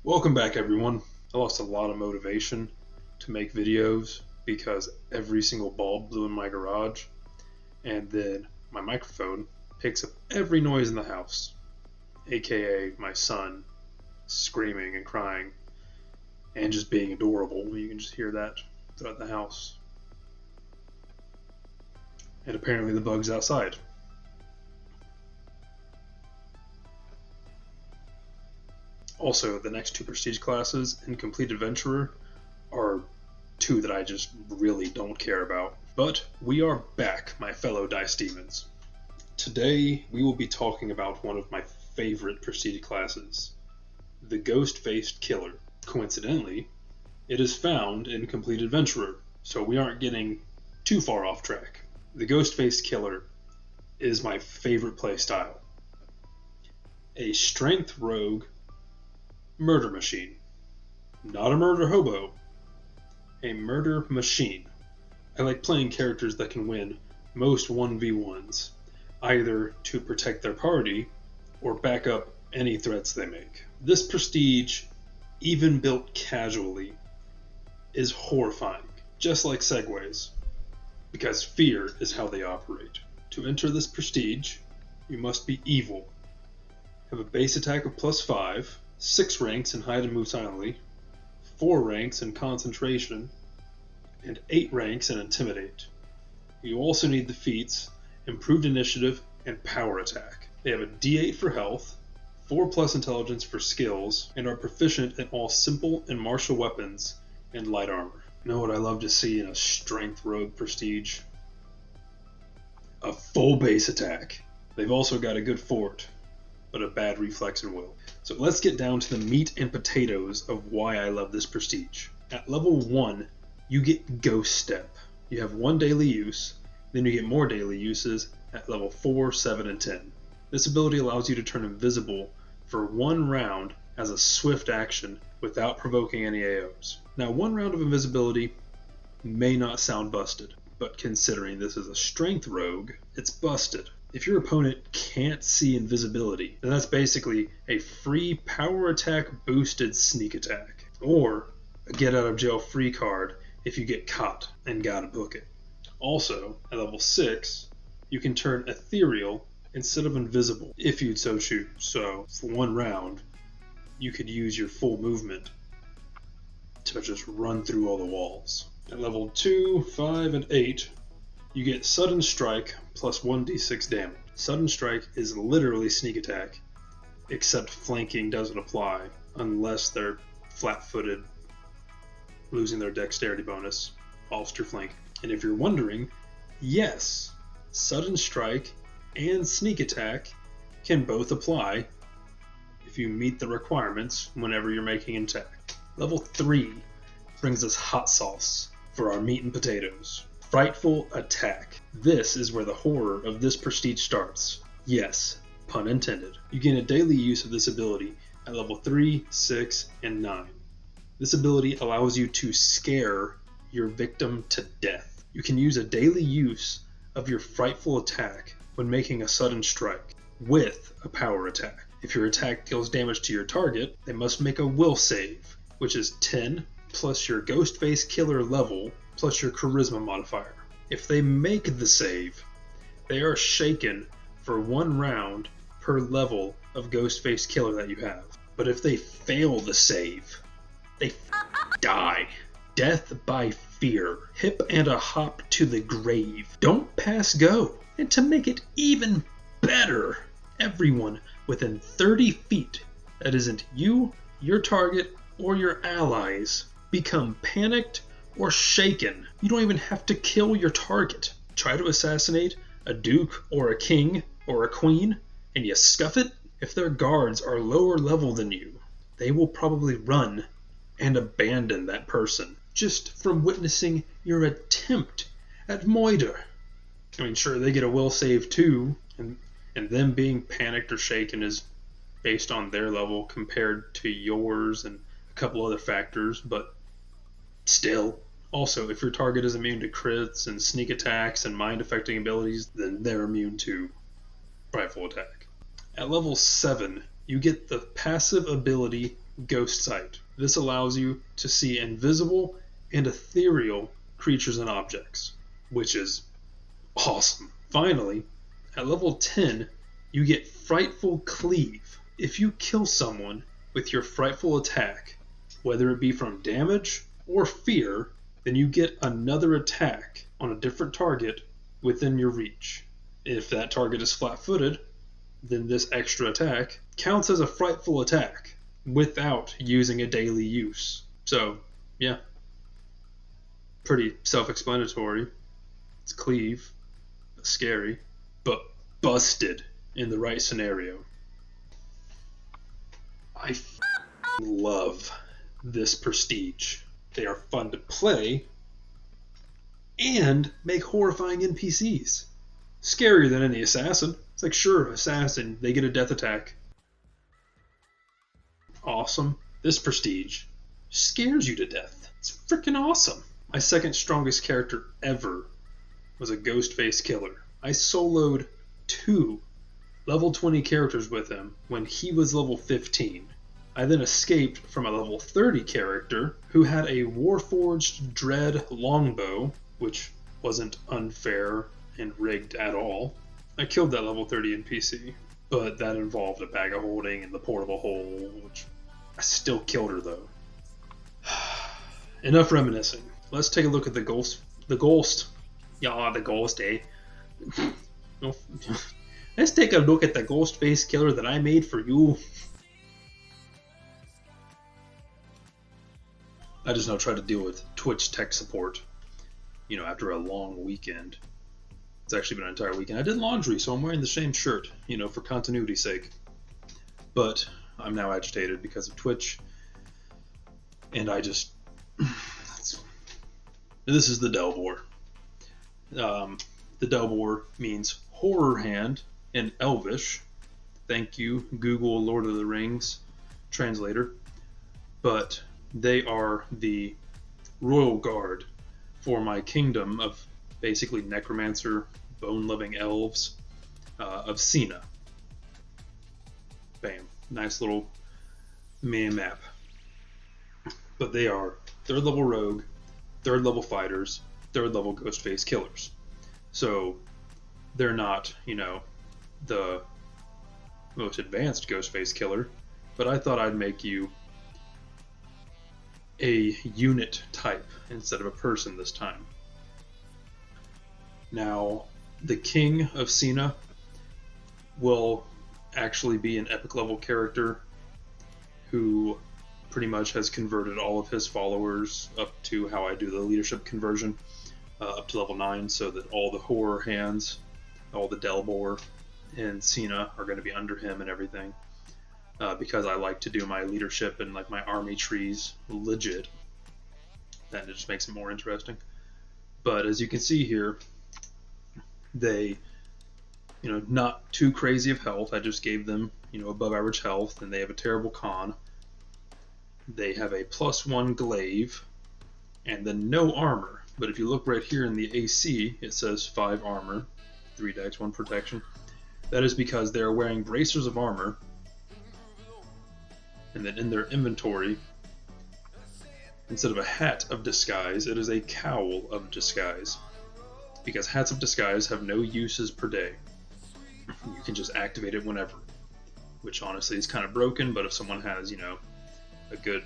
Welcome back, everyone. I lost a lot of motivation to make videos because every single bulb blew in my garage, and then my microphone picks up every noise in the house, aka my son screaming and crying and just being adorable. You can just hear that throughout the house. And apparently the bugs outside. Also, the next two prestige classes in Complete Adventurer are two that I just really don't care about. But we are back, my fellow Dice Demons. Today, we will be talking about one of my favorite prestige classes, the Ghost-Faced Killer. Coincidentally, it is found in Complete Adventurer, so we aren't getting too far off track. The Ghost-Faced Killer is my favorite playstyle. A strength rogue murder machine. Not a murder hobo. A murder machine. I like playing characters that can win most 1v1s, either to protect their party or back up any threats they make. This prestige, even built casually, is horrifying, just like Segways, because fear is how they operate. To enter this prestige, you must be evil, have a base attack of +5, 6 ranks in Hide and Move Silently, 4 ranks in Concentration, and 8 ranks in Intimidate. You also need the feats Improved Initiative and Power Attack. They have a D8 for health, 4+ intelligence for skills, and are proficient in all simple and martial weapons and light armor. You know what I love to see in a strength rogue prestige? A full base attack. They've also got a good fort, but a bad reflex and will. So let's get down to the meat and potatoes of why I love this prestige. At level 1, you get Ghost Step. You have 1 daily use, then you get more daily uses at level 4, 7, and 10. This ability allows you to turn invisible for 1 round as a swift action without provoking any AOs. Now, 1 round of invisibility may not sound busted, but considering this is a strength rogue, it's busted. If your opponent can't see invisibility, then that's basically a free power attack boosted sneak attack, or a get out of jail free card if you get caught and gotta book it. Also, at level 6, you can turn ethereal instead of invisible if you'd so choose. So, for 1 round, you could use your full movement to just run through all the walls. At level 2, 5, and 8, you get Sudden Strike plus 1d6 damage. Sudden Strike is literally sneak attack, except flanking doesn't apply unless they're flat-footed, losing their dexterity bonus whilst you're flanking. And if you're wondering, yes, Sudden Strike and sneak attack can both apply if you meet the requirements whenever you're making an attack. Level 3 brings us hot sauce for our meat and potatoes. Frightful Attack. This is where the horror of this prestige starts. Yes, pun intended. You gain a daily use of this ability at level 3, 6, and 9. This ability allows you to scare your victim to death. You can use a daily use of your Frightful Attack when making a sudden strike with a power attack. If your attack deals damage to your target, they must make a will save, which is 10 plus your Ghost-Faced Killer level plus your charisma modifier. If they make the save, they are shaken for 1 round per level of Ghost-Faced Killer that you have. But if they fail the save, they die. Death by fear. Hip and a hop to the grave. Don't pass go. And to make it even better, everyone within 30 feet that isn't you, your target, or your allies become panicked or shaken. You don't even have to kill your target. Try to assassinate a duke or a king or a queen, and you scuff it. If their guards are lower level than you, they will probably run and abandon that person just from witnessing your attempt at murder. I mean, sure, they get a will save too, and them being panicked or shaken is based on their level compared to yours and a couple other factors, but still. Also, if your target is immune to crits and sneak attacks and mind-affecting abilities, then they're immune to Frightful Attack. At level 7, you get the passive ability Ghost Sight. This allows you to see invisible and ethereal creatures and objects, which is awesome. Finally, at level 10, you get Frightful Cleave. If you kill someone with your Frightful attack, whether it be from damage or fear, then you get another attack on a different target within your reach. If that target is flat-footed, then this extra attack counts as a Frightful attack without using a daily use. So, yeah, pretty self-explanatory. It's Cleave, scary, but busted in the right scenario. I love this prestige. They are fun to play and make horrifying NPCs. Scarier than any assassin. It's like, sure, assassin, they get a death attack. Awesome. This prestige scares you to death. It's freaking awesome. My second strongest character ever was a Ghostface Killer. I soloed 2 level 20 characters with him when he was level 15. I then escaped from a level 30 character who had a Warforged Dread longbow, which wasn't unfair and rigged at all. I killed that level 30 NPC, but that involved a bag of holding and the portable hole, which I still killed her though. Enough reminiscing. Let's take a look at the ghost. The ghost. Yeah, the ghost, eh? Let's take a look at the Ghostface Killer that I made for you. I just now try to deal with Twitch tech support, after a long weekend. It's actually been an entire weekend. I did laundry, so I'm wearing the same shirt, for continuity's sake. But I'm now agitated because of Twitch, and I just... This is the Delvor. The Delvor means horror hand in Elvish. Thank you, Google Lord of the Rings translator. But they are the royal guard for my kingdom of basically necromancer, bone-loving elves of Sina. Bam. Nice little map. But they are 3rd level rogue, 3rd level fighters, 3rd level Ghostface Killers. So they're not, the most advanced Ghostface Killer, but I thought I'd make you a unit type instead of a person this time. Now, the King of Sina will actually be an epic level character who pretty much has converted all of his followers up to how I do the leadership conversion, up to level 9, so that all the horror hands, all the Delbor and Sina are going to be under him and everything, because I like to do my leadership and like my army trees legit. Then it just makes it more interesting. But as you can see here, they, not too crazy of health. I just gave them, above average health, and they have a terrible con. They have a +1 glaive, and then no armor. But if you look right here in the AC, it says 5 armor, 3 dex, 1 protection. That is because they're wearing bracers of armor, and then in their inventory, instead of a hat of disguise, it is a cowl of disguise. Because hats of disguise have no uses per day. You can just activate it whenever. Which honestly is kind of broken, but if someone has, a good,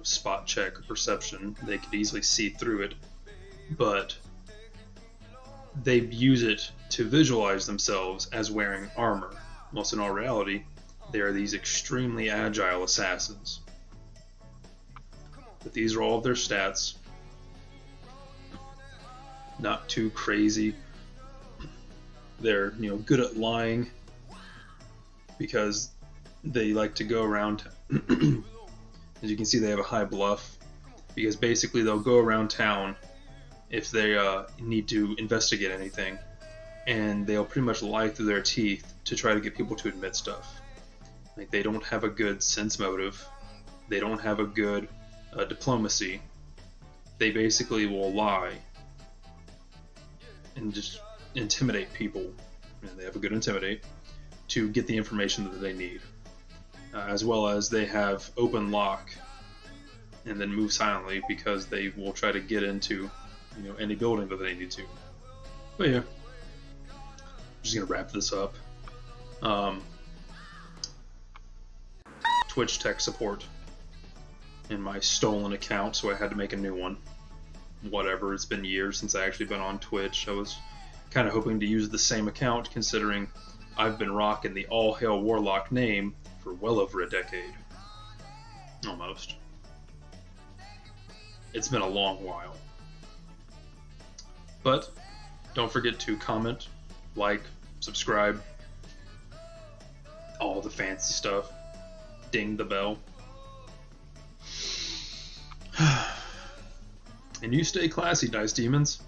spot check or perception, they could easily see through it. But they use it to visualize themselves as wearing armor. Whilst in all reality, they are these extremely agile assassins. But these are all of their stats. Not too crazy. They're, good at lying because they like to go around. As you can see, they have a high bluff because basically they'll go around town if they need to investigate anything, and they'll pretty much lie through their teeth to try to get people to admit stuff. Like, they don't have a good sense motive. They don't have a good diplomacy. They basically will lie and just intimidate people, and they have a good intimidate, to get the information that they need. as well as they have open lock and then move silently because they will try to get into any building that they need to. But yeah, I'm just gonna wrap this up. Twitch tech support in my stolen account, so I had to make a new one. Whatever, it's been years since I actually been on Twitch. I was kind of hoping to use the same account, considering I've been rocking the All Hail Warlock name for well over a decade. Almost. It's been a long while. But don't forget to comment, like, subscribe, all the fancy stuff. Ding the bell. And you stay classy, Dice Demons.